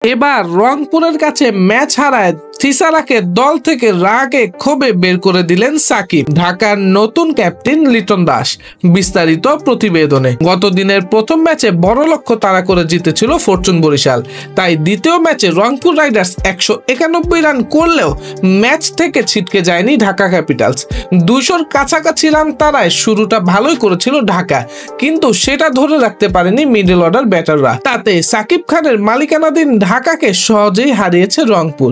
এবার রংপুরের কাছে ম্যাচ হারায় থিসারাকে দল থেকে রাগে ক্ষোভে বের করে দিলেন সাকিব। ঢাকার নতুন ক্যাপ্টেন লিটন দাস। বিস্তারিত প্রতিবেদনে। গত দিনের প্রথম ম্যাচে বড় লক্ষ্য তাড়া করে জিতেছিল ফরচুন বরিশাল, তাই দ্বিতীয় ম্যাচে রংপুর রাইডার্স 191 রান করলেও ম্যাচ থেকে ছিটকে যায়নি ঢাকা ক্যাপিটালস। 200-র কাছাকাছি রান তাড়ায় শুরুটা ভালোই করেছিল ঢাকা, কিন্তু সেটা ধরে রাখতে পারেনি মিডল অর্ডার ব্যাটাররা। তাতে সাকিব খানের মালিকানাধীন ঢাকাকে সহজেই হারিয়েছে রংপুর।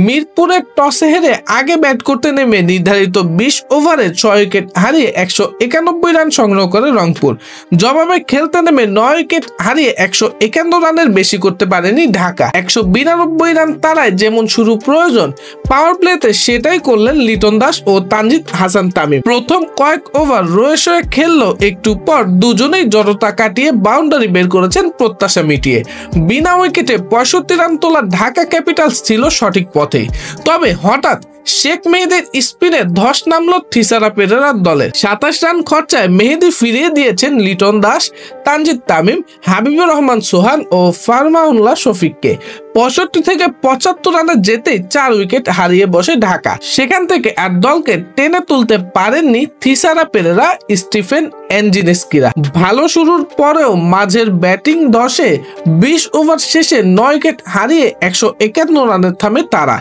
মিরপুরের টসে হেরে আগে ব্যাট করতে নেমে নির্ধারিত 20 ওভারে 6 উইকেট হারিয়ে 191 রান সংগ্রহ করে রংপুর। জবাবে খেলতে নেমে 9 উইকেট হারিয়ে 151 রানের বেশি করতে পারেনি ঢাকা। 192 রান তাড়ায় যেমন শুরু প্রয়োজন, পাওয়ার প্লেতে সেটাই করলেন লিটন দাস ও তানজিদ হাসান তামিম। প্রথম কয়েক ওভার রয়ে সয়ে খেললেও একটু পর দুজনেই জড়তা কাটিয়ে বাউন্ডারি বের করেছেন প্রত্যাশা মিটিয়ে। বিনা উইকেটে 65 রান তোলা ঢাকা ক্যাপিটালস ছিল সঠিক পথে। তবে হঠাৎ শেখ মেহেদীর স্পিনে ধস নামলো থিসারা পেরেরার দলের। 27 রান খরচায় মেহেদী ফিরিয়ে দিয়েছেন লিটন দাস, তানজিদ তামিম, হাবিবুর রহমান সোহান ও ফারমাউল্লাহ শফিককে। 65 থেকে 75 রানে যেতেই 4 উইকেট হারিয়ে বসে ঢাকা। সেখান থেকে আর দলকে টেনে তুলতে পারেননি থিসারা পেরেরা, স্টিফেন এনজিনেস্কিরা। ভালো শুরুর পরেও মাঝের ব্যাটিং ধসে 20 ওভার শেষে 9 উইকেট হারিয়ে 151 রানে থামে তারা।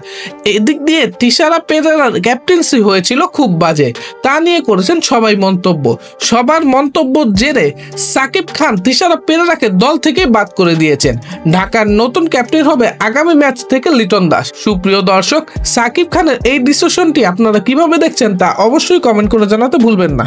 এদিক দিয়ে থিসারা পেরেরার ক্যাপ্টেন্সি হয়েছিল খুব বাজে, তা নিয়ে করেছেন সবাই মন্তব্য। সবার মন্তব্য জেরে সাকিব খান থিসারা পেরেরাকে দল থেকে বাদ করে দিয়েছেন। ঢাকার নতুন ক্যাপ্টেন হবে আগামী ম্যাচ থেকে লিটন দাস। সুপ্রিয় দর্শক, সাকিব খানের এই ডিসিশনটি আপনারা কিভাবে দেখছেন তা অবশ্যই কমেন্ট করে জানাতে ভুলবেন না।